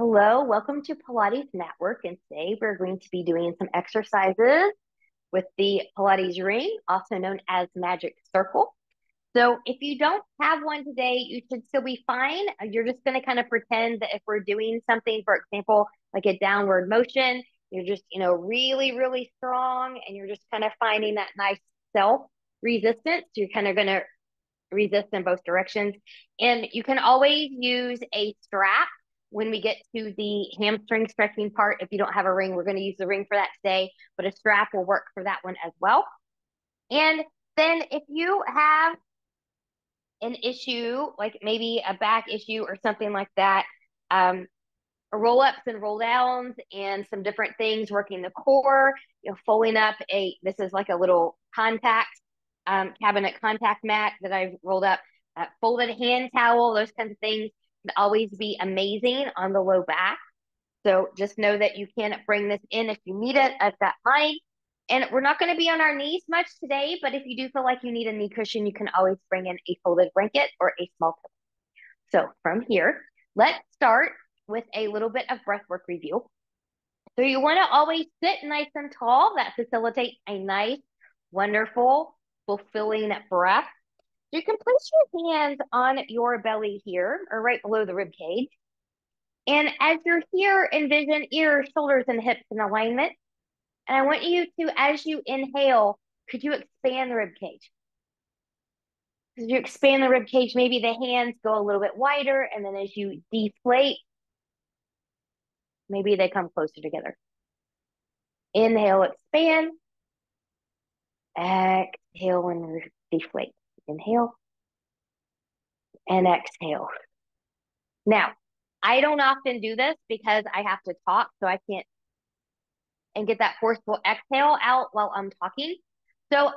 Hello, welcome to Pilates Matwork, and today we're going to be doing some exercises with the Pilates ring, also known as Magic Circle. So if you don't have one today, you should still be fine. You're just going to kind of pretend that if we're doing something, for example, like a downward motion, you're just, really, really strong, and you're just kind of finding that nice self resistance. You're kind of going to resist in both directions. And you can always use a strap when we get to the hamstring stretching part. If you don't have a ring, we're going to use the ring for that today, but a strap will work for that one as well. And then if you have an issue, like maybe a back issue or something like that, roll ups and roll downs and some different things working the core, folding up this is like a little contact cabinet contact mat that I've rolled up, folded hand towel, those kinds of things can always be amazing on the low back. So just know that you can bring this in if you need it. I've got mine. And we're not going to be on our knees much today, but if you do feel like you need a knee cushion, you can always bring in a folded blanket or a small pillow. So from here, let's start with a little bit of breath work review. So you want to always sit nice and tall. That facilitates a nice, wonderful, fulfilling breath. You can place your hands on your belly here or right below the rib cage. And as you're here, envision ears, shoulders, and hips in alignment. And I want you to, as you inhale, could you expand the rib cage? As you expand the rib cage, maybe the hands go a little bit wider. And then as you deflate, maybe they come closer together. Inhale, expand. Exhale and deflate. Inhale and exhale. Now, I don't often do this because I have to talk, so I can't and get that forceful exhale out while I'm talking. So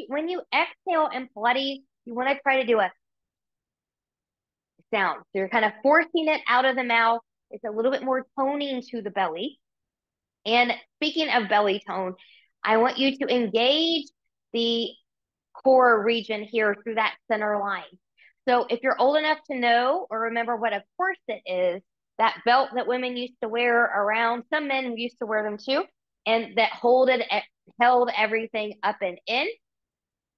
when you exhale in Pilates, you want to try to do a sound. So you're kind of forcing it out of the mouth. It's a little bit more toning to the belly. And speaking of belly tone, I want you to engage the core region here through that center line. So if you're old enough to know or remember what a corset is, that belt that women used to wear around, some men used to wear them too, and that held everything up and in.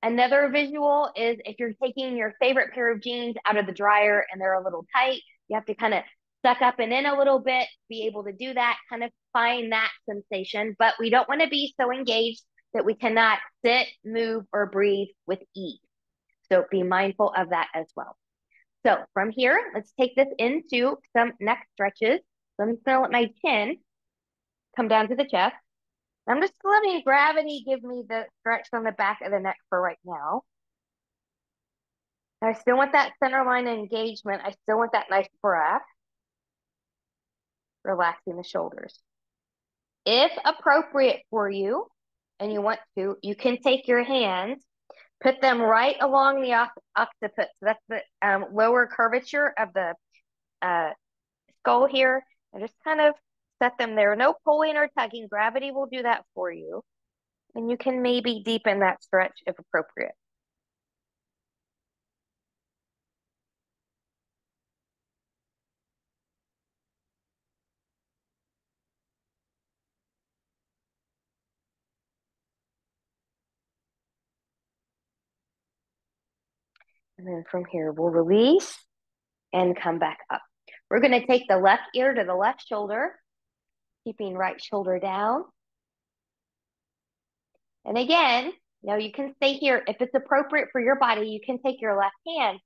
Another visual is if you're taking your favorite pair of jeans out of the dryer and they're a little tight, you have to kind of suck up and in a little bit, be able to do that, kind of find that sensation. But we don't want to be so engaged that we cannot sit, move, or breathe with ease. So be mindful of that as well. So from here, let's take this into some neck stretches. So I'm just going to let my chin come down to the chest. I'm just letting gravity give me the stretch from the back of the neck for right now. I still want that center line engagement. I still want that nice breath. Relaxing the shoulders. If appropriate for you, and you want to, you can take your hands, put them right along the occiput. So that's the lower curvature of the skull here. And just kind of set them there. No pulling or tugging. Gravity will do that for you. And you can maybe deepen that stretch if appropriate. And then from here, we'll release and come back up. We're going to take the left ear to the left shoulder, keeping right shoulder down. And again, you can stay here. If it's appropriate for your body, you can take your left hand,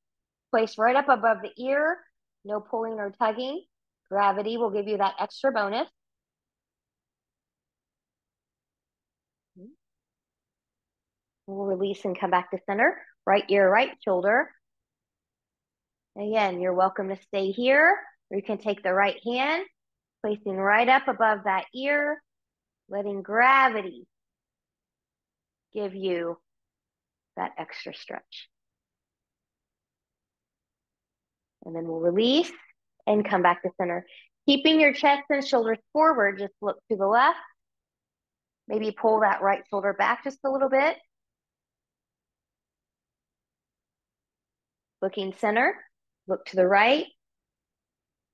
place right up above the ear, no pulling or tugging. Gravity will give you that extra bonus. We'll release and come back to center. Right ear, right shoulder. Again, you're welcome to stay here, or you can take the right hand, placing right up above that ear, letting gravity give you that extra stretch. And then we'll release and come back to center. Keeping your chest and shoulders forward, just look to the left. Maybe pull that right shoulder back just a little bit. Looking center, look to the right.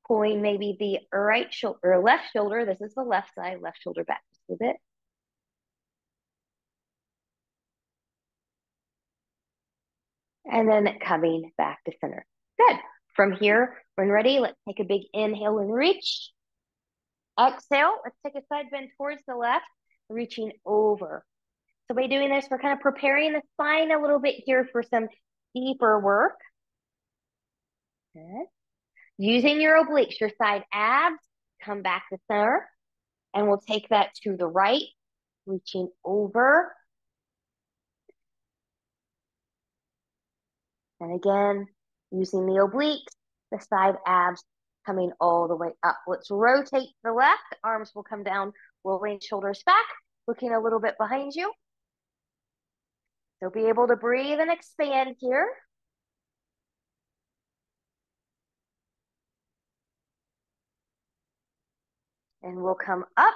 Pulling maybe the right shoulder or left shoulder. This is the left side, left shoulder back just a bit. And then coming back to center. Good. From here, when ready, let's take a big inhale and reach. Exhale, let's take a side bend towards the left, reaching over. So by doing this, we're kind of preparing the spine a little bit here for some deeper work. Good. Using your obliques, your side abs, come back to center. And we'll take that to the right, reaching over. And again, using the obliques, the side abs coming all the way up. Let's rotate to the left. Arms will come down, rolling shoulders back, looking a little bit behind you. So be able to breathe and expand here. And we'll come up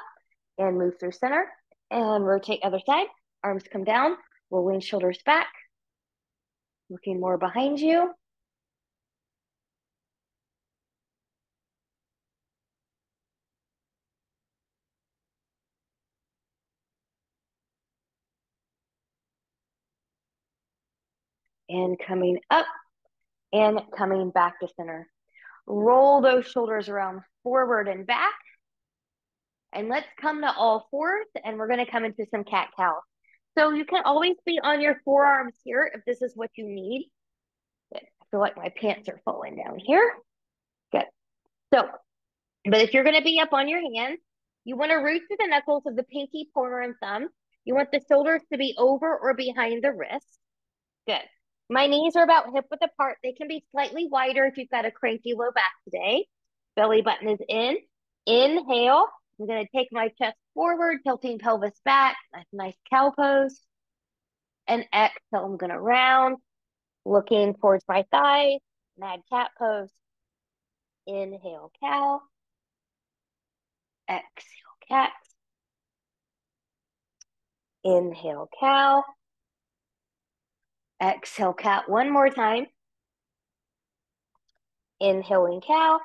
and move through center and rotate other side. Arms come down, rolling shoulders back, looking more behind you. And coming up and coming back to center. Roll those shoulders around forward and back. And let's come to all fours, and we're going to come into some cat-cow. So you can always be on your forearms here if this is what you need. Good. I feel like my pants are falling down here. Good. So, but if you're going to be up on your hands, you want to root through the knuckles of the pinky, pointer, and thumb. You want the shoulders to be over or behind the wrist. Good. My knees are about hip width apart. They can be slightly wider if you've got a cranky low back today. Belly button is in. Inhale. I'm going to take my chest forward, tilting pelvis back. Nice cow pose. And exhale. I'm going to round, looking towards my thighs. Mad cat pose. Inhale, cow. Exhale, cat. Inhale, cow. Exhale, cat. One more time. Inhaling cow.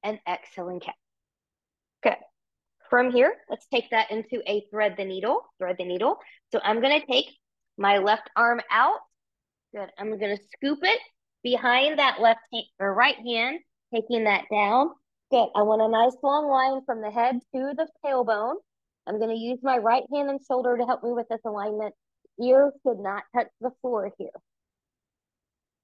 And exhaling cat. Good. From here, let's take that into a thread the needle. So I'm going to take my left arm out. Good. I'm going to scoop it behind that left hand or right hand, taking that down. Good. I want a nice long line from the head to the tailbone. I'm going to use my right hand and shoulder to help me with this alignment. Ears should not touch the floor here.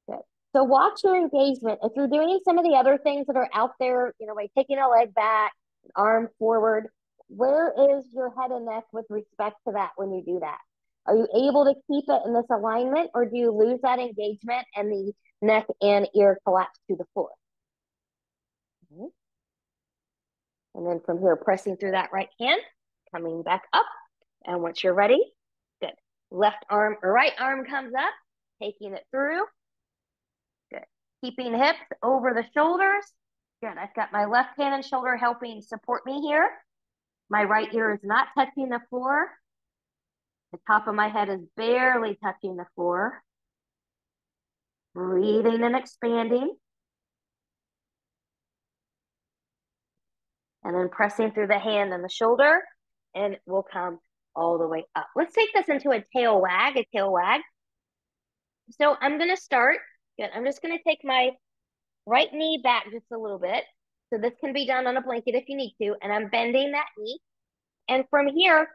Good. So watch your engagement. If you're doing some of the other things that are out there, like taking a leg back, arm forward, where is your head and neck with respect to that when you do that? Are you able to keep it in this alignment, or do you lose that engagement and the neck and ear collapse to the floor? Okay. And then from here, pressing through that right hand, coming back up. And once you're ready, good. Left arm or right arm comes up, taking it through. Good. Keeping hips over the shoulders. Good. I've got my left hand and shoulder helping support me here. My right ear is not touching the floor. The top of my head is barely touching the floor. Breathing and expanding. And then pressing through the hand and the shoulder. And we'll come all the way up. Let's take this into a tail wag, So I'm going to start. Good. I'm just going to take my right knee back just a little bit. So this can be done on a blanket if you need to. And I'm bending that knee. And from here,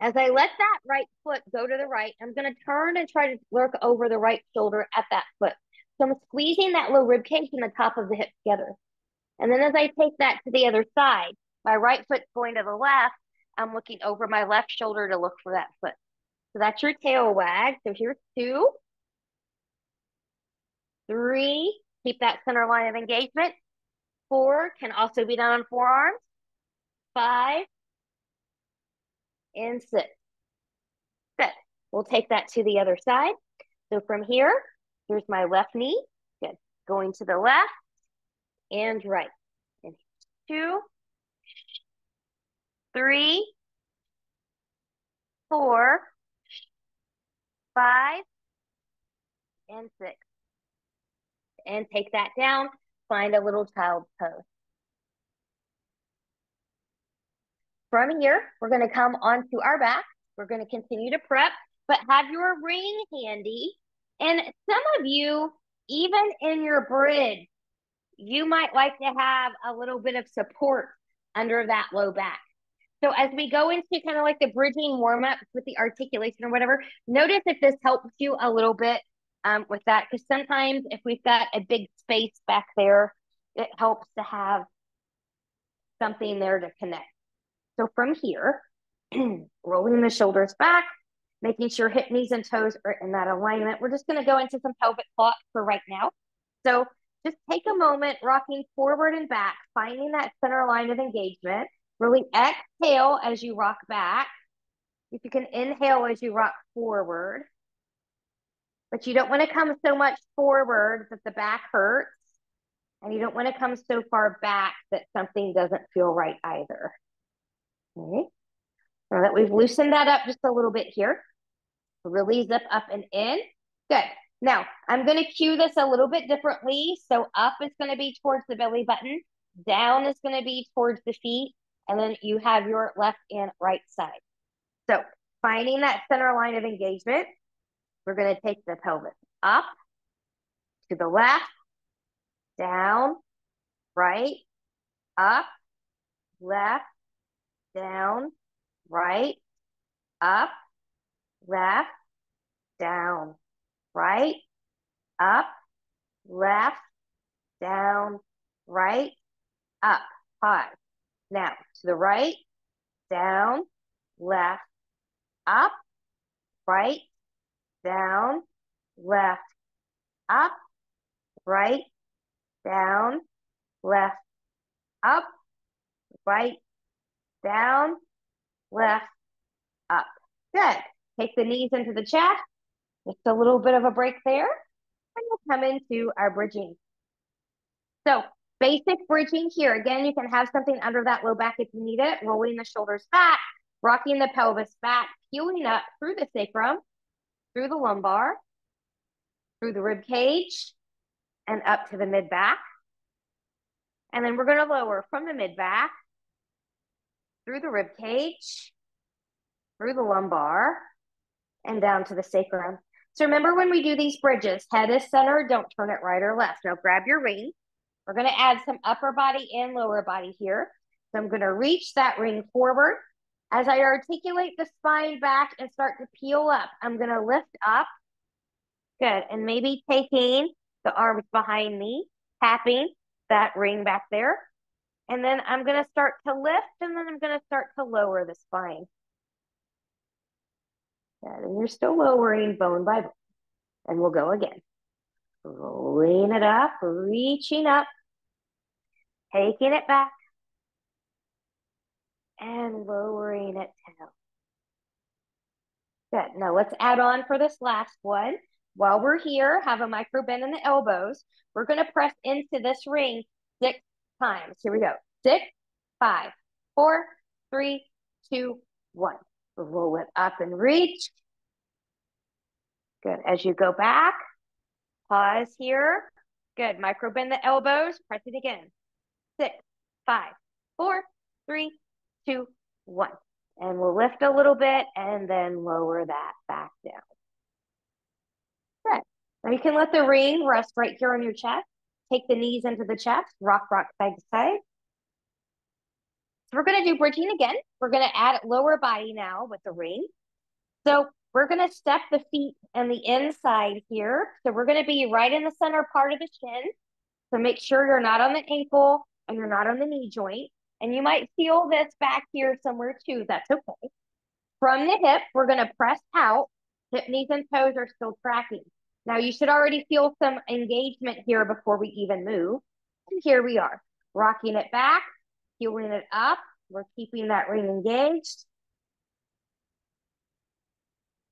as I let that right foot go to the right, I'm going to turn and try to work over the right shoulder at that foot. So I'm squeezing that low rib cage and the top of the hip together. And then as I take that to the other side, my right foot's going to the left. I'm looking over my left shoulder to look for that foot. So that's your tail wag. So here's 2, 3. Keep that center line of engagement. 4 can also be done on forearms. 5 and 6. Good. We'll take that to the other side. So from here, here's my left knee. Good. Going to the left and right. And 2, 3, 4, 5, and 6. And take that down. find a little child's pose. From here, we're going to come onto our back. We're going to continue to prep, but have your ring handy. And some of you, even in your bridge, you might like to have a little bit of support under that low back. So as we go into kind of like the bridging warm-up with the articulation or whatever, notice if this helps you a little bit with that, because sometimes if we've got a big space back there, it helps to have something there to connect. So from here, rolling the shoulders back, making sure hip, knees, and toes are in that alignment. We're just going to go into some pelvic floss for right now. So just take a moment, rocking forward and back, finding that center line of engagement. Really exhale as you rock back. If you can inhale as you rock forward. But you don't want to come so much forward that the back hurts. And you don't want to come so far back that something doesn't feel right either. Okay. Now that we've loosened that up just a little bit here, really zip up and in. Good. Now, I'm going to cue this a little bit differently. So up is going to be towards the belly button. Down is going to be towards the feet. And then you have your left and right side. So finding that center line of engagement, we're going to take the pelvis up, to the left, down, right, up, left, down, right, up, left, down, right, up, left, down, right, up. Pause. Now to the right, down, left, up, right, down, left, up, right, down, left, up, right, down, left, up. Good. Take the knees into the chest. Just a little bit of a break there. And we'll come into our bridging. So basic bridging here. Again, you can have something under that low back if you need it. Rolling the shoulders back, rocking the pelvis back, peeling up through the sacrum, through the lumbar, through the rib cage, and up to the mid back. And then we're going to lower from the mid back, through the rib cage, through the lumbar, and down to the sacrum. So remember when we do these bridges, head is center, don't turn it right or left. Now grab your ring. We're going to add some upper body and lower body here. So I'm going to reach that ring forward. As I articulate the spine back and start to peel up, I'm going to lift up. Good. And maybe taking the arms behind me, tapping that ring back there. And then I'm going to start to lift, and then I'm going to start to lower the spine. Good. And you're still lowering bone by bone. And we'll go again. Rolling it up, reaching up, taking it back, and lowering it down. Good. Now let's add on for this last one. While we're here, have a micro bend in the elbows. We're going to press into this ring 6 times. Here we go. 6, 5, 4, 3, 2, 1. Roll it up and reach. Good. As you go back, pause here. Good. Micro bend the elbows. Press it again. 6, 5, 4, 3, 2, 1. And we'll lift a little bit and then lower that back down. Good. Now you can let the ring rest right here on your chest. Take the knees into the chest. Rock, rock, side to side. So we're going to do bridging again. We're going to add lower body now with the ring. So we're going to step the feet and the inside here. So we're going to be right in the center part of the shin. So make sure you're not on the ankle and you're not on the knee joint. And you might feel this back here somewhere too. That's okay. From the hip, we're going to press out. Hip, knees, and toes are still tracking. Now you should already feel some engagement here before we even move. And here we are, rocking it back, peeling it up. We're keeping that ring engaged.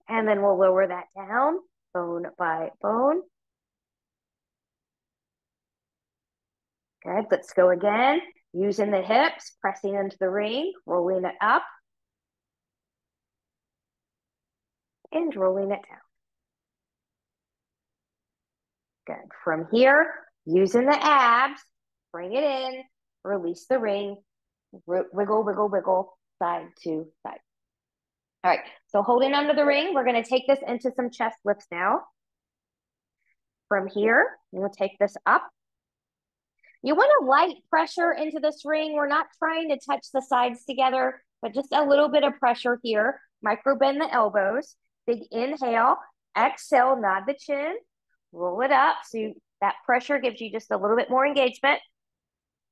And then we'll lower that down, bone by bone. Good, let's go again. Using the hips, pressing into the ring, rolling it up, and rolling it down. Good. From here, Using the abs, bring it in, release the ring, wiggle, wiggle, wiggle, side to side. All right, so holding onto the ring, we're gonna take this into some chest lifts now. From here, we'll take this up. You want a light pressure into this ring. We're not trying to touch the sides together, but just a little bit of pressure here. Micro bend the elbows. Big inhale, exhale, nod the chin, roll it up. So that pressure gives you just a little bit more engagement.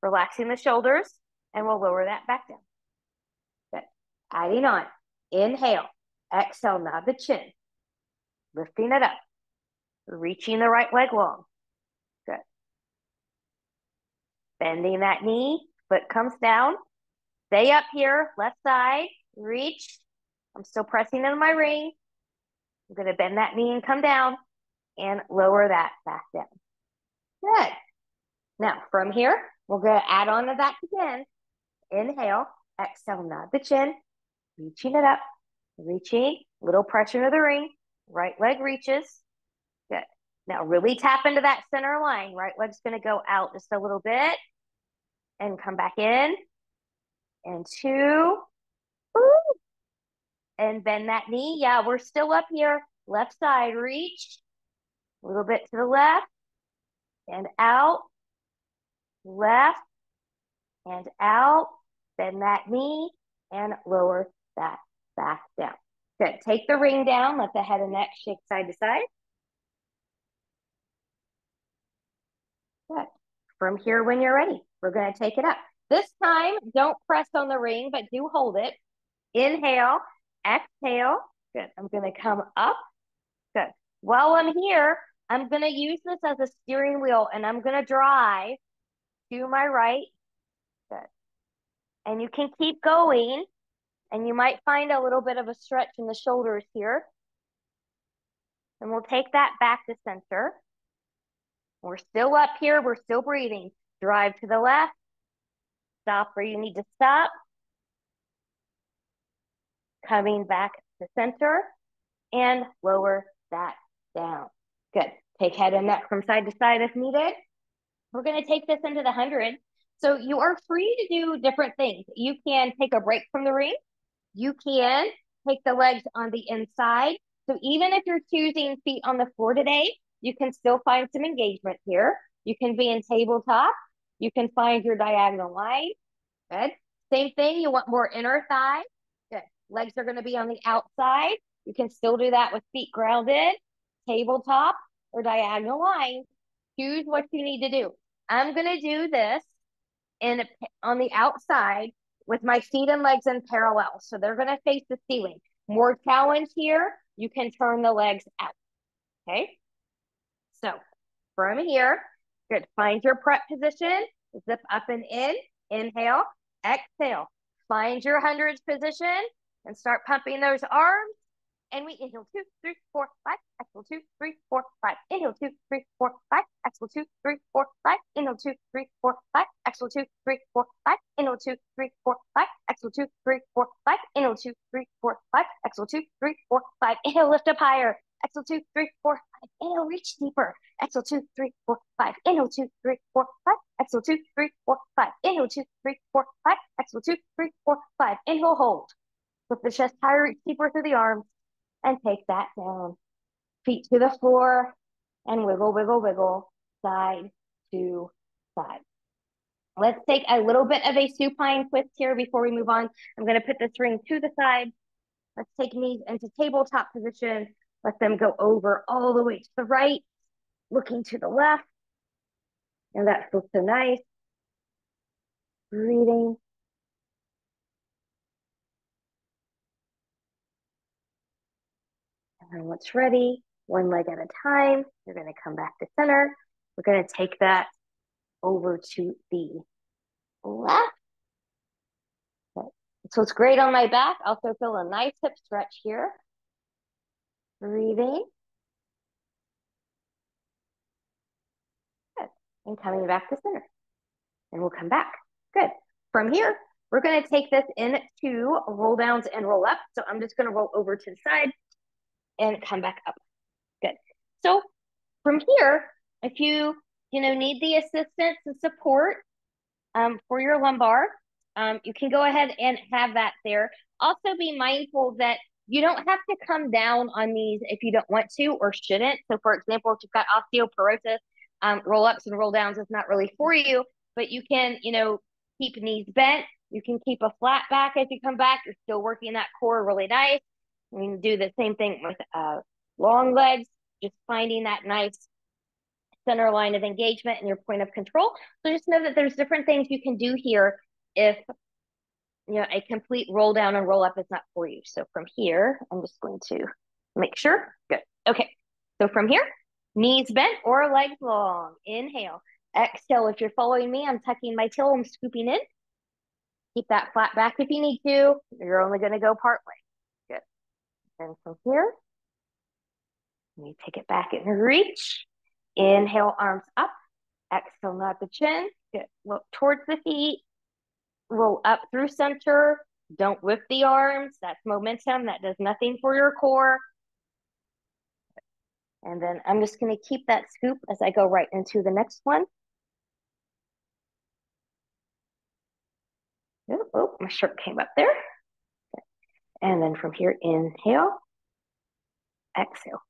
Relaxing the shoulders, and we'll lower that back down. Good. Adding on. Inhale, exhale, nod the chin. Lifting it up. Reaching the right leg long. Good. Bending that knee, foot comes down. Stay up here, left side, reach. I'm still pressing into my ring. I'm gonna bend that knee and come down and lower that back down. Good. Now from here, we're gonna add on to that again. Inhale, exhale, nod the chin, reaching it up, reaching, little pressure to the ring, right leg reaches. Good. Now really tap into that center line. Right leg's gonna go out just a little bit and come back in. And two, ooh, and bend that knee. Yeah, we're still up here. Left side, reach, a little bit to the left, and out, left, and out. Bend that knee, and lower that back down. Good, take the ring down, let the head and neck shake side to side. Good. From here, when you're ready, we're gonna take it up. This time, don't press on the ring, but do hold it. Inhale, exhale. Good. I'm going to come up. Good. While I'm here, I'm going to use this as a steering wheel and I'm going to drive to my right. Good. And you can keep going and you might find a little bit of a stretch in the shoulders here. And we'll take that back to center. We're still up here. We're still breathing. Drive to the left. Stop where you need to stop. Coming back to center and lower that down. Good. Take head and neck from side to side if needed. We're going to take this into the 100. So you are free to do different things. You can take a break from the ring. You can take the legs on the inside. So even if you're choosing feet on the floor today, you can still find some engagement here. You can be in tabletop. You can find your diagonal line. Good. Same thing. You want more inner thigh. Good. Legs are going to be on the outside. You can still do that with feet grounded, tabletop, or diagonal line. Choose what you need to do. I'm going to do this on the outside with my feet and legs in parallel. So they're going to face the ceiling. More challenge here. You can turn the legs out. Okay. So from here, good. Find your prep position. Zip up and in. Inhale. Exhale. Find your hundreds position and start pumping those arms. And we inhale 2, 3, 4, 5. Exhale 2, 3, 4, 5. Inhale 2, 3, 4, 5. Exhale 2, 3, 4, 5. Inhale 2, 3, 4, 5. Exhale 2, 3, 4, 5. Inhale 2, 3, 4, 5. Exhale 2, 3, 4, 5. Inhale 2, 3, 4, 5. Exhale 2, 3, 4, 5. Inhale, lift up higher. Exhale 2, 3, 4, 5. Inhale, reach deeper. Exhale 2, 3, 4, 5. Inhale 2, 3, 4, 5. Exhale 2, 3, 4, 5. Inhale 2, 3, 4, 5. Exhale 2, 3, 4, 5. Inhale, hold. Lift the chest higher, reach deeper through the arms. And take that down. Feet to the floor and wiggle, wiggle, wiggle, side to side. Let's take a little bit of a supine twist here before we move on. I'm going to put this ring to the side. Let's take knees into tabletop position. Let them go over all the way to the right, looking to the left. And that feels so nice. Breathing. And then once ready, one leg at a time, you're going to come back to center. We're going to take that over to the left. Okay. So it's great on my back. Also feel a nice hip stretch here. Breathing. Good. And coming back to center. And we'll come back. Good. From here, we're going to take this into roll downs and roll up. So I'm just going to roll over to the side and come back up. Good. So from here, if you need the assistance and support for your lumbar, you can go ahead and have that there. Also be mindful that you don't have to come down on these if you don't want to or shouldn't. So for example, if you've got osteoporosis, roll ups and roll downs is not really for you, but you can, keep knees bent. You can keep a flat back as you come back. You're still working that core really nice. You can do the same thing with long legs, just finding that nice center line of engagement and your point of control. So just know that there's different things you can do here if a complete roll down and roll up is not for you. So from here, I'm just going to make sure. Good. Okay. So from here, knees bent or legs long. Inhale. Exhale. If you're following me, I'm tucking my tail. I'm scooping in. Keep that flat back if you need to. You're only going to go part way. Good. And from here, let me take it back and reach. Inhale, arms up. Exhale, nod the chin. Good. Look towards the feet. Roll up through center. Don't whip the arms. That's momentum. That does nothing for your core. And then I'm just going to keep that scoop as I go right into the next one. Oh, my shirt came up there. And then from here, inhale, exhale.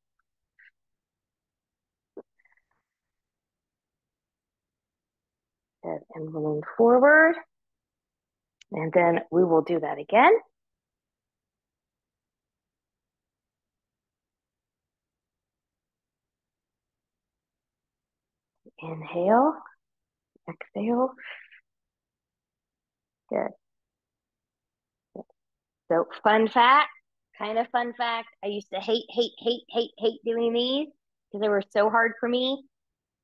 Good. And rolling forward. And then we will do that again. Inhale, exhale. Good. So fun fact, I used to hate doing these because they were so hard for me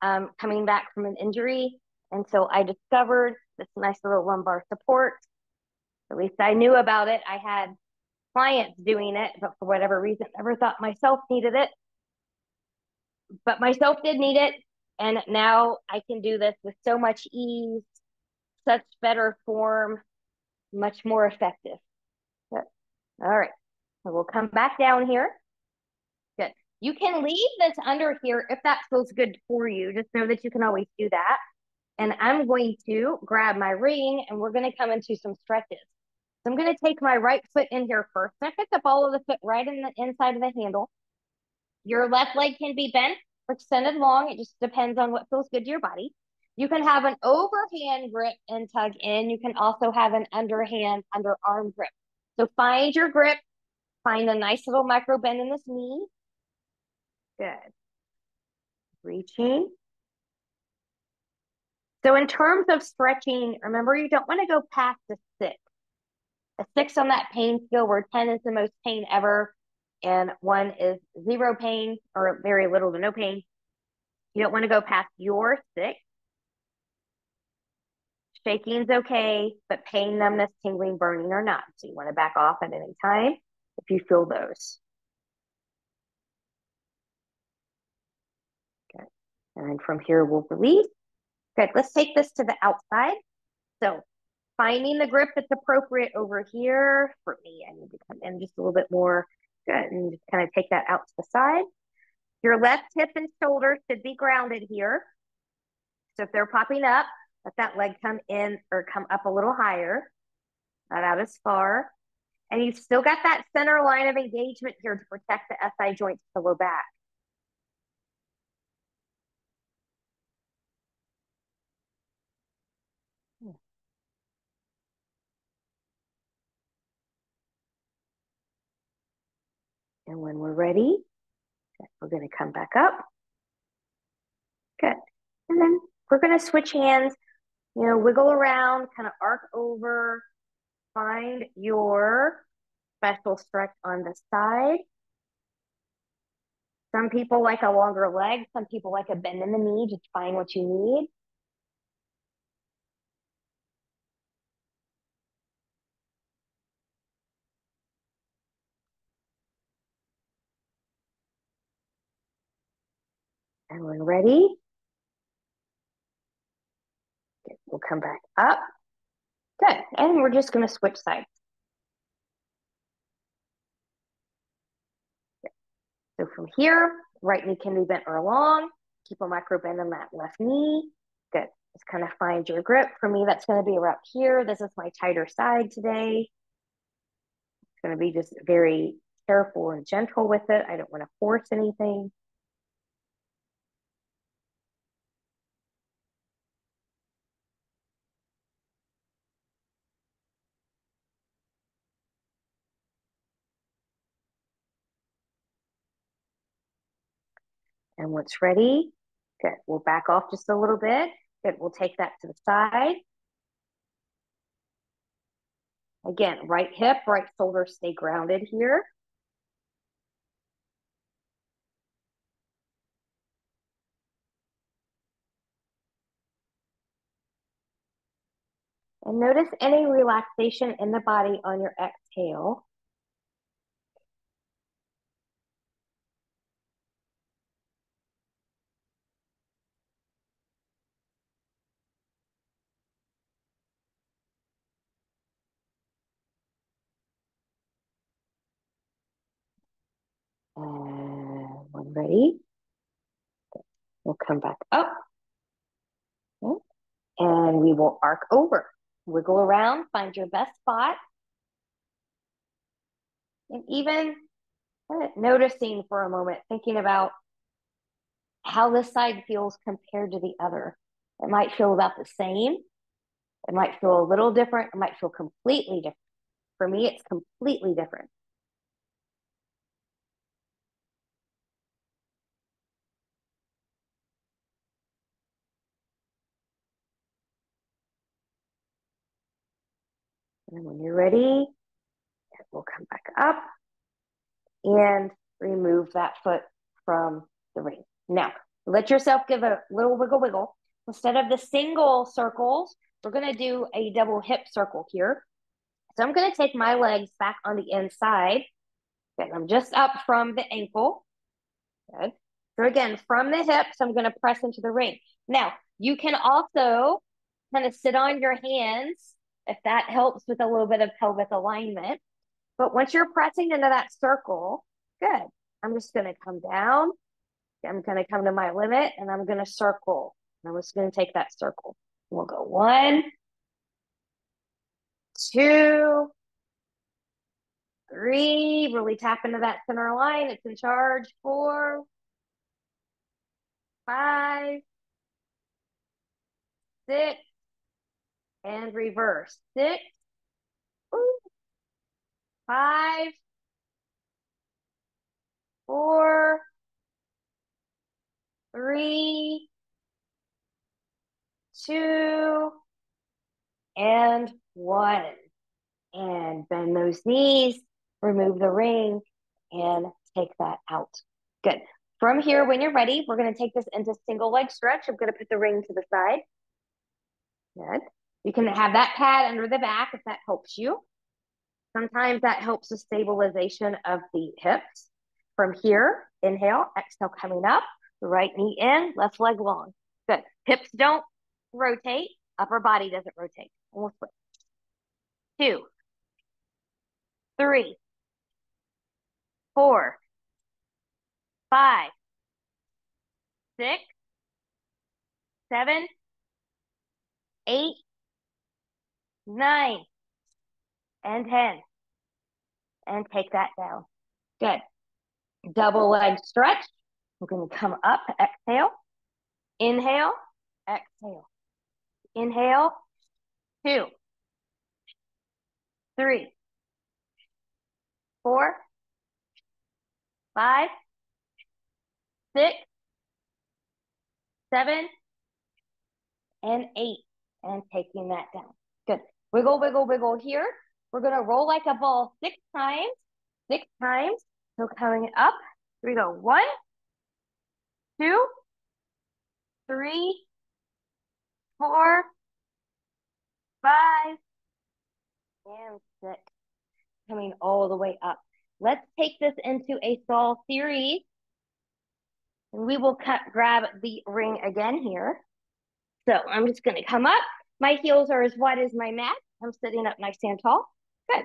coming back from an injury. And so I discovered this nice little lumbar support. At least I knew about it. I had clients doing it, but for whatever reason, never thought myself needed it. But myself did need it. And now I can do this with so much ease, such better form, much more effective. Good. All right. So we'll come back down here. Good. You can leave this under here if that feels good for you. Just know that you can always do that. And I'm going to grab my ring and we're going to come into some stretches. So I'm going to take my right foot in here first. I pick up all of the foot right in the inside of the handle. Your left leg can be bent or extended long. It just depends on what feels good to your body. You can have an overhand grip and tug in. You can also have an underhand, underarm grip. So find your grip. Find a nice little micro bend in this knee. Good. Reaching. So in terms of stretching, remember you don't want to go past a 6. A 6 on that pain scale where 10 is the most pain ever and 1 is 0 pain or very little to no pain. You don't want to go past your 6. Shaking's okay, but pain, numbness, tingling, burning are not. So you want to back off at any time if you feel those. Good. And then from here, we'll release. Good. Let's take this to the outside. So finding the grip that's appropriate over here. For me, I need to come in just a little bit more. Good. And just kind of take that out to the side. Your left hip and shoulder should be grounded here. So if they're popping up, let that leg come in or come up a little higher, not out as far. And you've still got that center line of engagement here to protect the SI joints to the low back. And when we're ready, we're going to come back up. Good. And then we're going to switch hands, wiggle around, kind of arc over, find your special stretch on the side. Some people like a longer leg. Some people like a bend in the knee. Just find what you need. And when ready, we'll come back up. Good. And we're just going to switch sides. So from here, right knee can be bent or long. Keep a micro bend in that left knee. Good. Just kind of find your grip. For me, that's going to be around here. This is my tighter side today. It's going to be just very careful and gentle with it. I don't want to force anything. And once ready, good. We'll back off just a little bit. Good. We'll take that to the side. Again, right hip, right shoulder, stay grounded here. And notice any relaxation in the body on your exhale. And when ready, we'll come back up. Okay. And we will arc over. Wiggle around, find your best spot. And even noticing for a moment, thinking about how this side feels compared to the other. It might feel about the same. It might feel a little different. It might feel completely different. For me, it's completely different. And when you're ready, we'll come back up and remove that foot from the ring. Now, let yourself give a little wiggle wiggle. Instead of the single circles, we're going to do a double hip circle here. So I'm going to take my legs back on the inside. Okay, I'm just up from the ankle. Good. So again, from the hips, I'm going to press into the ring. Now, you can also kind of sit on your hands if that helps with a little bit of pelvic alignment. But once you're pressing into that circle, good. I'm just going to come down. I'm going to come to my limit and I'm going to circle. I'm just going to take that circle. We'll go 1, 2, 3. Really tap into that center line. It's in charge. 4, 5, 6, and reverse. 6, 5, 4, 3, 2, and 1. And bend those knees, remove the ring, and take that out. Good. From here, when you're ready, we're going to take this into single leg stretch. I'm going to put the ring to the side. Good. You can have that pad under the back if that helps you. Sometimes that helps the stabilization of the hips. From here, inhale, exhale, coming up, right knee in, left leg long. Good. Hips don't rotate, upper body doesn't rotate. And we'll switch. 2, 3, 4, 5, 6, 7, 8, 9, and 10. And take that down. Good. Double leg stretch. We're going to come up, exhale, inhale, exhale. Inhale, 2, 3, 4, 5, 6, 7, and 8. And taking that down. Good. Wiggle, wiggle, wiggle here. We're going to roll like a ball 6 times. 6 times. So coming up, here we go. 1, 2, 3, 4, 5, and 6. Coming all the way up. Let's take this into a stall series. And we will grab the ring again here. So I'm just going to come up. My heels are as wide as my mat. I'm sitting up nice and tall. Good.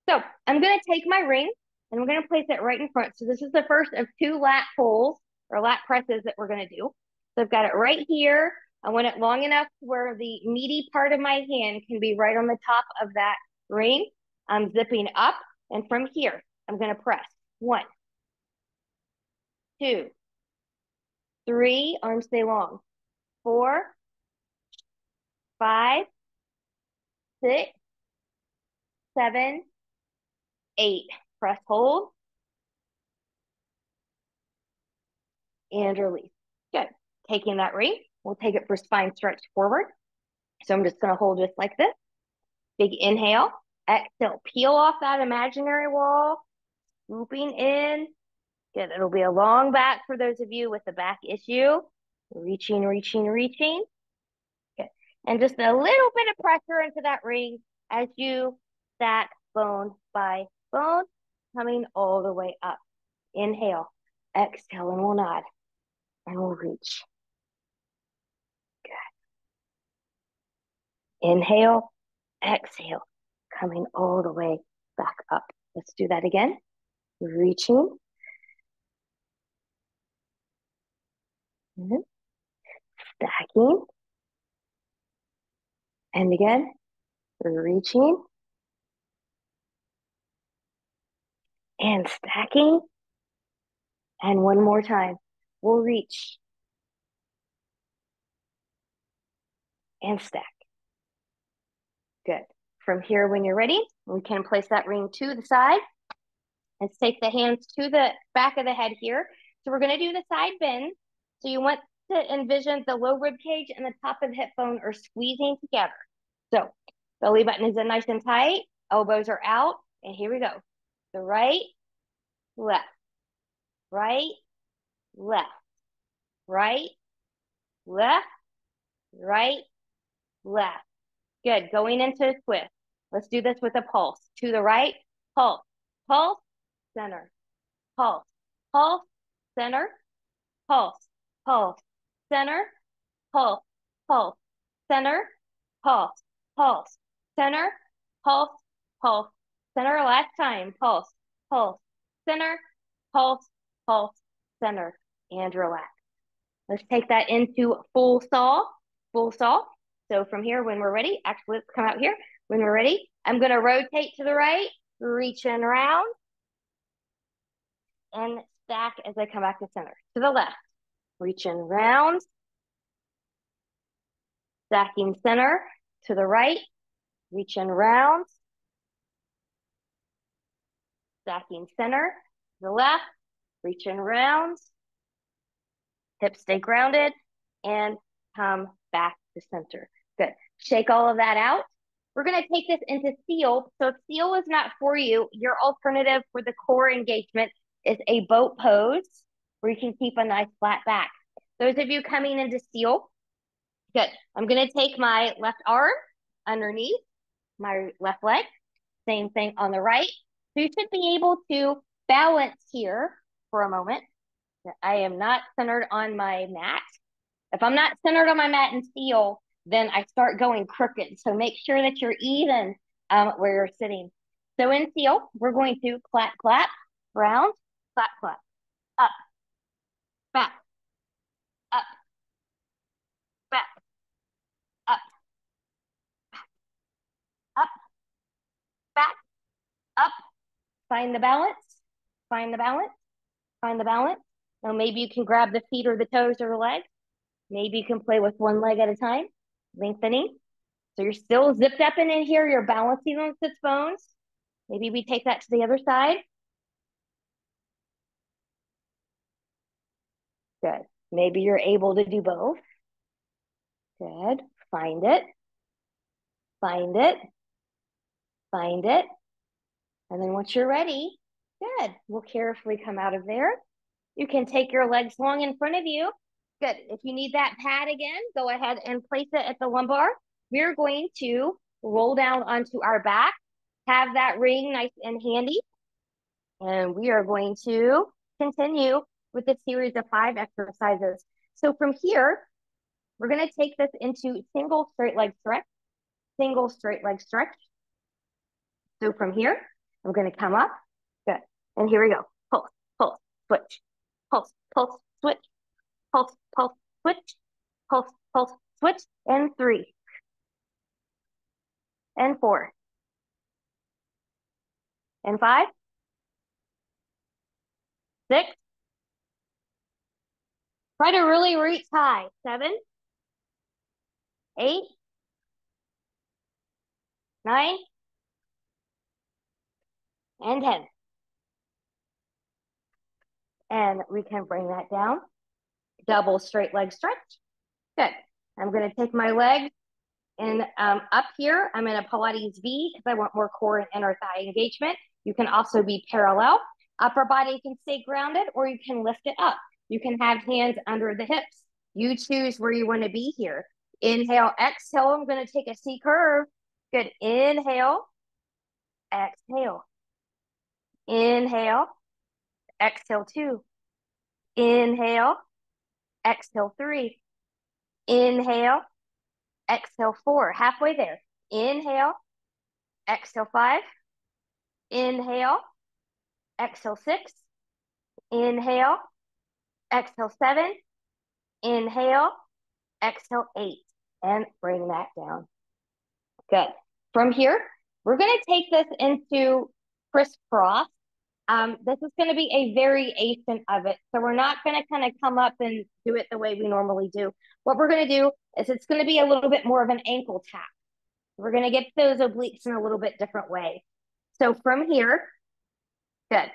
So I'm going to take my ring and I'm going to place it right in front. So this is the first of 2 lat pulls or lat presses that we're going to do. So I've got it right here. I want it long enough where the meaty part of my hand can be right on the top of that ring. I'm zipping up, and from here, I'm going to press 1, 2, 3, arms stay long, 4, 5, 6, 7, 8. Press, hold, and release. Good. Taking that ring, we'll take it for spine stretch forward. So I'm just going to hold just like this. Big inhale. Exhale. Peel off that imaginary wall. Swooping in. Good. It'll be a long back for those of you with the back issue. Reaching, reaching, reaching. Good. And just a little bit of pressure into that ring as you stack bone by bone, coming all the way up. Inhale. Exhale, and we'll nod. And we'll reach. Good. Inhale. Exhale. Coming all the way back up. Let's do that again. Reaching. Stacking. And again, reaching. And stacking. And one more time. We'll reach. And stack. Good. From here, when you're ready, we can place that ring to the side. Let's take the hands to the back of the head here. So we're going to do the side bend. So you want to envision the low rib cage and the top of the hip bone are squeezing together. So belly button is in nice and tight. Elbows are out. And here we go. The right, left, right, left, right, left, right, left. Good. Going into a twist. Let's do this with a pulse. To the right, pulse, pulse, center, pulse, pulse, center, pulse, pulse, center, pulse, pulse, center, pulse, pulse, center, pulse, pulse, center. Last time. Pulse, pulse, center, pulse, pulse, center, and relax. Let's take that into full saw, full saw. So from here, when we're ready, actually, let's come out here. When we're ready, I'm going to rotate to the right, reach and round, and stack as I come back to center. To the left, reach and round, stacking center. To the right, reach and round, stacking center. To the left, reach and round, hips stay grounded, and come back to center. Good. Shake all of that out. We're going to take this into seal. So if seal is not for you, your alternative for the core engagement is a boat pose where you can keep a nice flat back. Those of you coming into seal, good. I'm going to take my left arm underneath my left leg. Same thing on the right. So you should be able to balance here for a moment. I am not centered on my mat. If I'm not centered on my mat in seal, then I start going crooked. So make sure that you're even where you're sitting. So in seal, we're going to clap, clap, round, clap, clap, up, back, up, back, up, up, back, up. Find the balance, find the balance, find the balance. Now maybe you can grab the feet or the toes or the legs. Maybe you can play with one leg at a time, lengthening. So you're still zipped up and in here. You're balancing on sits bones. Maybe we take that to the other side. Good. Maybe you're able to do both. Good. Find it. Find it. Find it. And then once you're ready, good. We'll carefully come out of there. You can take your legs long in front of you. Good. If you need that pad again, go ahead and place it at the lumbar. We're going to roll down onto our back, have that ring nice and handy. And we are going to continue with a series of 5 exercises. So from here, we're going to take this into single straight leg stretch, single straight leg stretch. So from here, I'm going to come up. Good. And here we go. Pulse, pulse, switch, pulse, pulse, switch, pulse, pulse, switch, pulse, pulse, switch, and 3, and 4, and 5, 6. Try to really reach high. 7, 8, 9, and 10. And we can bring that down. Double straight leg stretch. Good. I'm going to take my leg and up here, I'm in a Pilates V because I want more core and inner thigh engagement. You can also be parallel. Upper body can stay grounded or you can lift it up. You can have hands under the hips. You choose where you want to be here. Inhale, exhale. I'm going to take a C curve. Good. Inhale, exhale. Inhale, exhale 2. Inhale, exhale 3. Inhale, exhale 4. Halfway there. Inhale, exhale 5. Inhale, exhale 6. Inhale, exhale 7. Inhale, exhale 8. And bring that down. Good. From here, we're going to take this into crisscross. This is going to be a variation of it. So we're not going to kind of come up and do it the way we normally do. What we're going to do is it's going to be a little bit more of an ankle tap. We're going to get those obliques in a little bit different way. So from here, good.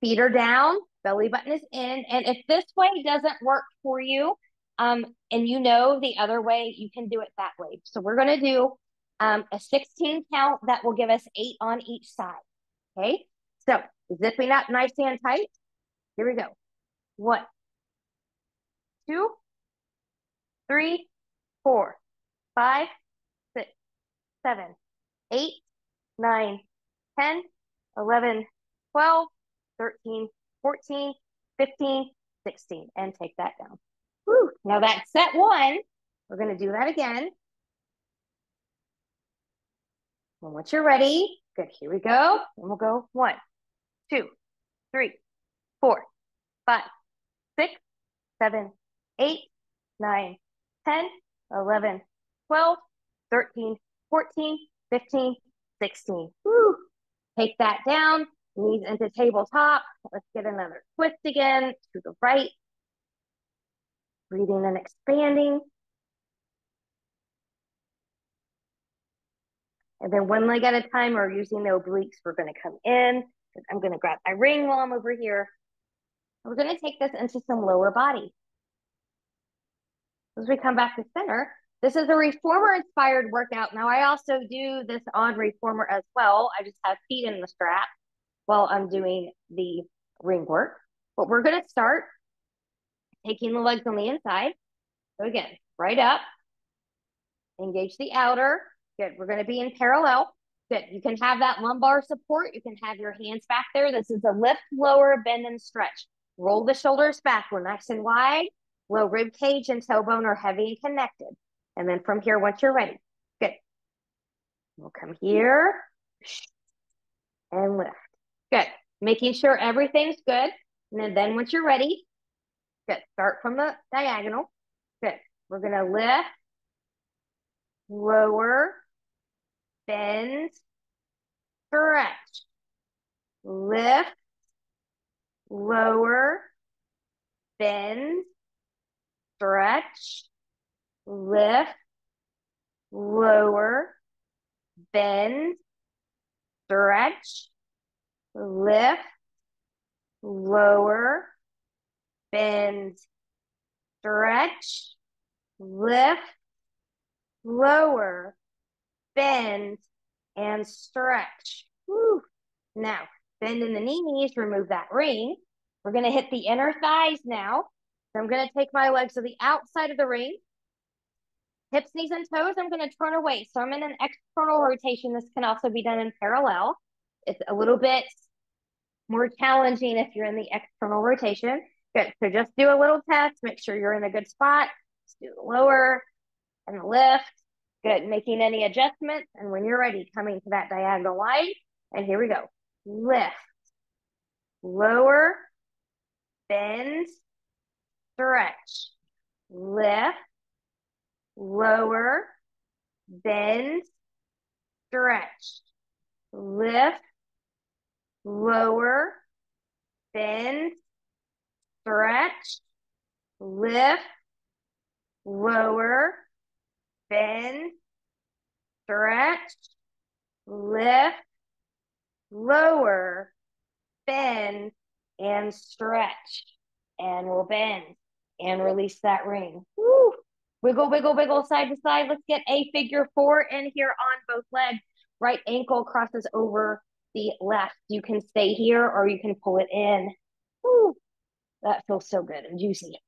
Feet are down, belly button is in. And if this way doesn't work for you, and you know the other way, you can do it that way. So we're going to do a 16 count that will give us 8 on each side. Okay. So zipping up nice and tight. Here we go. 1, 2, 3, 4, 5, 6, 7, 8, 9, 10, 11, 12, 13, 14, 15, 16, and take that down. Whew. Now that's set 1. We're going to do that again. And once you're ready, good, here we go. And we'll go 1, 2, 3, 4, 5, 6, 7, 8, 9, 10, 11, 12, 13, 14, 15, 16. Woo. Take that down, knees into tabletop. Let's get another twist again to the right. Breathing and expanding. And then one leg at a time, or using the obliques, we're going to come in. I'm going to grab my ring while I'm over here. We're going to take this into some lower body. As we come back to center, this is a reformer-inspired workout. Now, I also do this on reformer as well. I just have feet in the strap while I'm doing the ring work. But we're going to start taking the legs on the inside. So again, right up, engage the outer. Good. We're going to be in parallel. Good. You can have that lumbar support. You can have your hands back there. This is a lift, lower, bend, and stretch. Roll the shoulders back. We're nice and wide. Low rib cage and tailbone are heavy and connected. And then from here, once you're ready, good. We'll come here and lift. Good. Making sure everything's good. And then once you're ready, good. Start from the diagonal. Good. We're going to lift, lower, bend, stretch, lift, lower, bend, stretch, lift, lower, bend, stretch, lift, lower, bend, stretch, lift, lower, bend, and stretch. Woo. Now, bend in the knees, remove that ring. We're going to hit the inner thighs now. So I'm going to take my legs to the outside of the ring. Hips, knees, and toes, I'm going to turn away. So I'm in an external rotation. This can also be done in parallel. It's a little bit more challenging if you're in the external rotation. Good. So just do a little test. Make sure you're in a good spot. Just do the lower and the lift. Good. Making any adjustments. And when you're ready, coming to that diagonal line. And here we go. Lift, lower, bend, stretch, lift, lower, bend, stretch, lift, lower, bend, stretch, lift, lower, bend, stretch, lift, lower, bend, and stretch. And we'll bend and release that ring. Woo. Wiggle, wiggle, wiggle, side to side. Let's get a figure four in here on both legs. Right ankle crosses over the left. You can stay here or you can pull it in. Woo. That feels so good and juicy.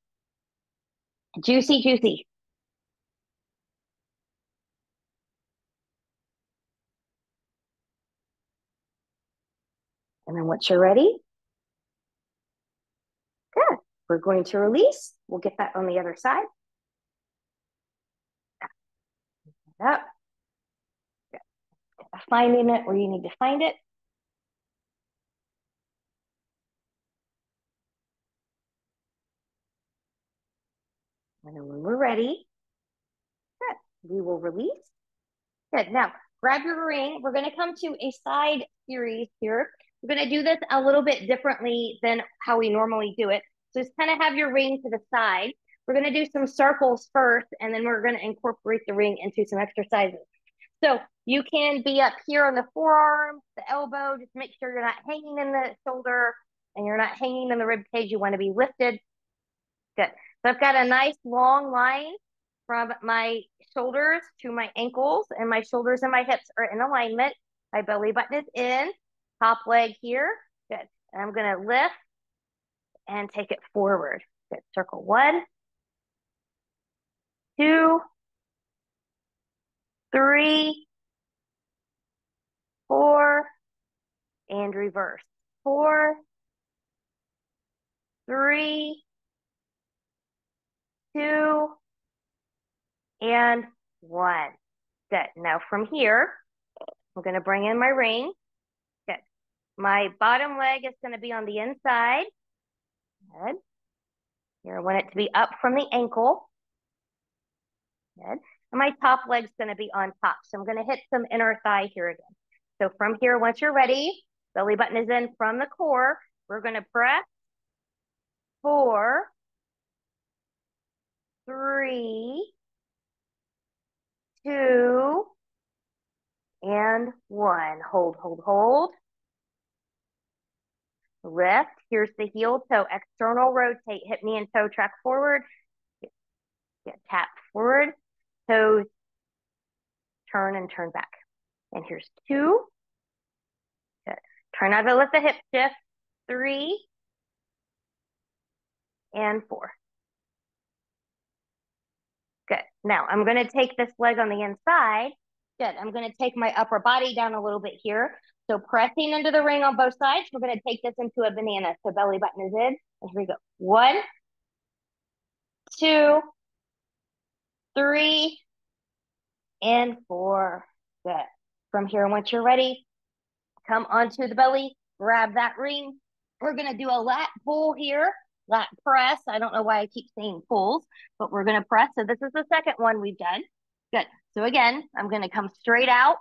Juicy, juicy. And then once you're ready, good. We're going to release. We'll get that on the other side. Up. Finding it where you need to find it. And then when we're ready, good, we will release. Good. Now, grab your ring. We're going to come to a side series here. We're going to do this a little bit differently than how we normally do it. So just kind of have your ring to the side. We're going to do some circles first, and then we're going to incorporate the ring into some exercises. So you can be up here on the forearm, the elbow. Just make sure you're not hanging in the shoulder and you're not hanging in the rib cage. You want to be lifted. Good. So I've got a nice long line from my shoulders to my ankles, and my shoulders and my hips are in alignment. My belly button is in, top leg here. Good. And I'm going to lift and take it forward. Good. Circle 1, 2, 3, 4, and reverse. 4, 3, 2, and 1. Good. Now from here, I'm going to bring in my ring. Good. My bottom leg is going to be on the inside. Good. Here, I want it to be up from the ankle. Good. And my top leg's going to be on top. So I'm going to hit some inner thigh here again. So from here, once you're ready, belly button is in from the core. We're going to press 4, 3, 2, and 1. Hold, hold, hold. Lift. Here's the heel toe. External rotate. Hip, knee, and toe track forward. Get tap forward. Toes turn and turn back. And here's 2. Good. Try not to let the hip shift. 3 and 4. Good. Now I'm going to take this leg on the inside. Good. I'm going to take my upper body down a little bit here. So pressing into the ring on both sides. We're going to take this into a banana. So belly button is in. And here we go. 1, 2, 3, and 4. Good. From here, once you're ready, come onto the belly, grab that ring. We're going to do a lat pull here, lat press. I don't know why I keep saying pulls, but we're going to press. So this is the second one we've done. Good. So again, I'm going to come straight out.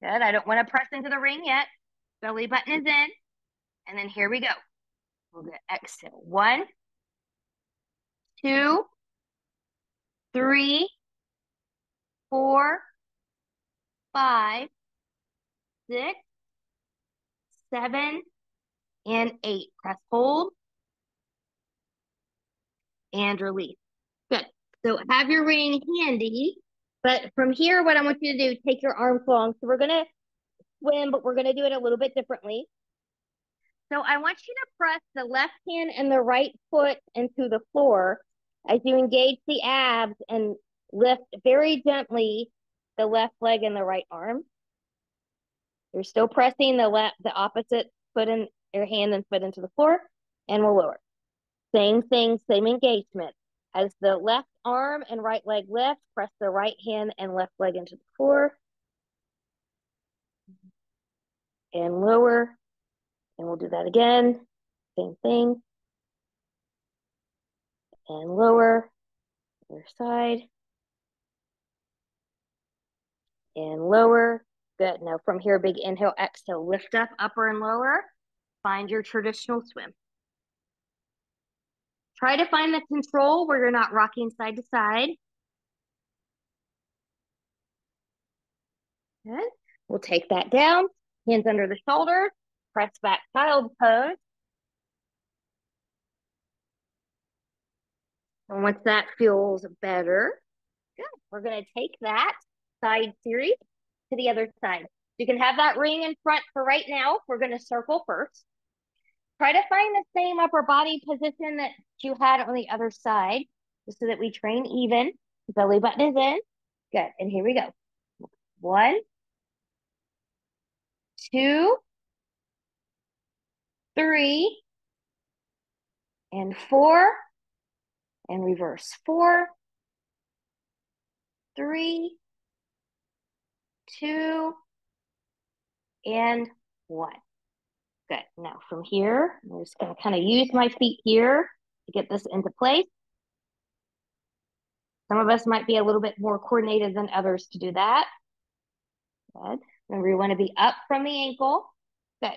Good. I don't want to press into the ring yet. Belly button is in. And then here we go. We'll get exhale. 1, 2, 3, 4, 5, 6, 7, and 8. Press hold and release. Good. So have your ring handy. But from here, what I want you to do, take your arms long. So we're going to swim, but we're going to do it a little bit differently. So I want you to press the left hand and the right foot into the floor as you engage the abs and lift very gently the left leg and the right arm. You're still pressing the opposite foot in your hand and foot into the floor, and we'll lower. Same thing, same engagement. As the left arm and right leg lift, press the right hand and left leg into the floor. And lower. And we'll do that again. Same thing. and lower, other side, and lower. Good. Now from here, big inhale, exhale, lift up, upper and lower. Find your traditional swim. Try to find the control where you're not rocking side to side. Good. We'll take that down, hands under the shoulders, press back child's pose. And once that feels better, good. We're going to take that side series to the other side. You can have that ring in front for right now. We're going to circle first. Try to find the same upper body position that you had on the other side, just so that we train even. Belly button is in. Good. And here we go. 1, 2, 3, and 4, and reverse. 4, 3, 2, and 1. Good. Now from here, I'm just going to kind of use my feet here to get this into place. Some of us might be a little bit more coordinated than others to do that. Good. Remember, you want to be up from the ankle. Good.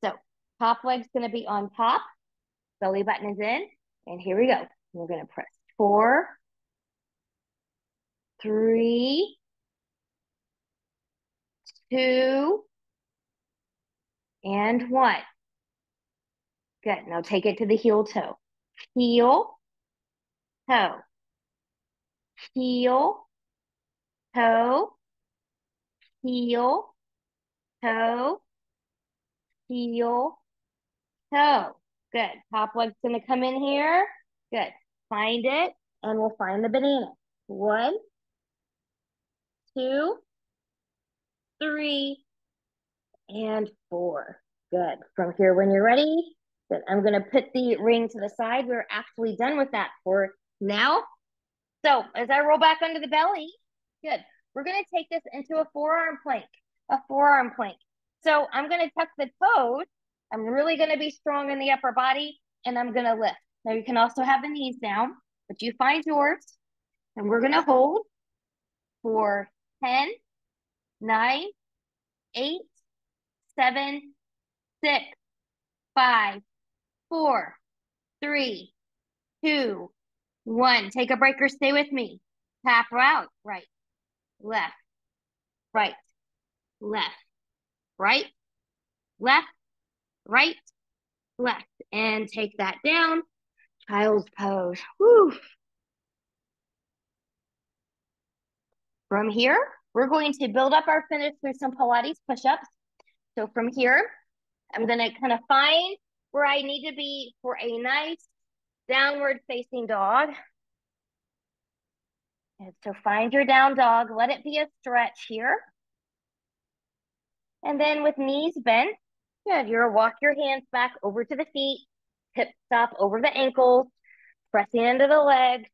So top leg's going to be on top. Belly button is in. And here we go. We're going to press 4, 3, 2, and 1. Good. Now take it to the heel toe. Heel, toe. Heel, toe. Heel, toe. Heel, toe. Good. Top leg's going to come in here. Good. Find it, and we'll find the banana. 1, 2, 3, and 4. Good. From here, when you're ready, good. I'm going to put the ring to the side. We're actually done with that for now. So as I roll back under the belly, good. We're going to take this into a forearm plank, So I'm going to tuck the toes. I'm really going to be strong in the upper body, and I'm going to lift. Now you can also have the knees down, but you find yours, and we're going to hold for 10, 9, 8, 7, 6, 5, 4, 3, 2, 1. Take a break or stay with me. Tap out, right, left, right, left, right, left, right, left. And take that down. Child's pose. Woo. From here, we're going to build up our finish through some Pilates push-ups. So from here, I'm going to kind of find where I need to be for a nice downward facing dog. And so find your down dog. Let it be a stretch here. And then with knees bent, good. You'll walk your hands back over to the feet, hip stop over the ankles, pressing into the legs,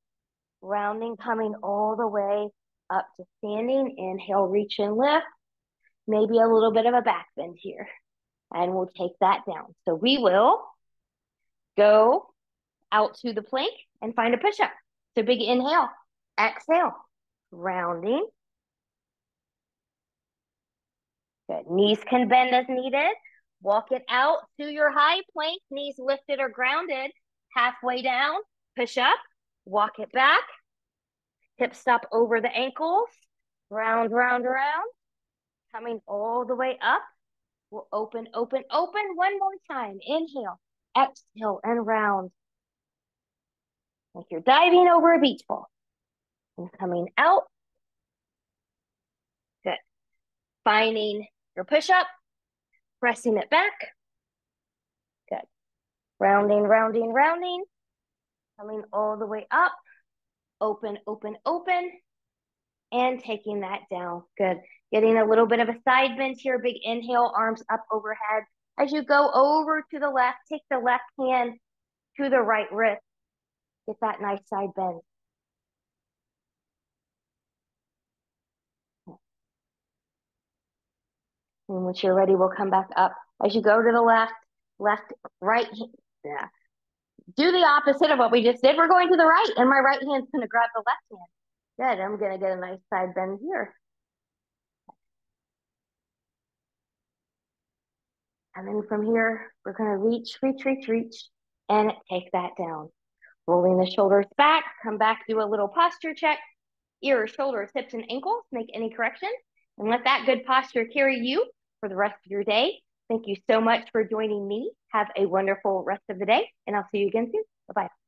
rounding, coming all the way up to standing. Inhale, reach and lift. Maybe a little bit of a back bend here. And we'll take that down. So we will go out to the plank and find a push-up. So big inhale, exhale, rounding. Good. Knees can bend as needed. Walk it out to your high plank, knees lifted or grounded. Halfway down, push up, walk it back. Hip stop over the ankles. Round, round, round. Coming all the way up. We'll open, open, open. One more time. Inhale, exhale, and round. Like you're diving over a beach ball. And coming out. Good. Finding your push-up. Pressing it back. Good. Rounding, rounding, rounding. Coming all the way up. Open, open, open. And taking that down. Good. Getting a little bit of a side bend here. Big inhale, arms up overhead. As you go over to the left, take the left hand to the right wrist. Get that nice side bend. And once you're ready, we'll come back up. As you go to the left, left, right, yeah. do the opposite of what we just did. We're going to the right, and my right hand's going to grab the left hand. Good. I'm going to get a nice side bend here. And then from here, we're going to reach, and take that down. Rolling the shoulders back, come back, do a little posture check. Ears, shoulders, hips, and ankles, make any corrections, and let that good posture carry you for the rest of your day. Thank you so much for joining me. Have a wonderful rest of the day, and I'll see you again soon. Bye-bye.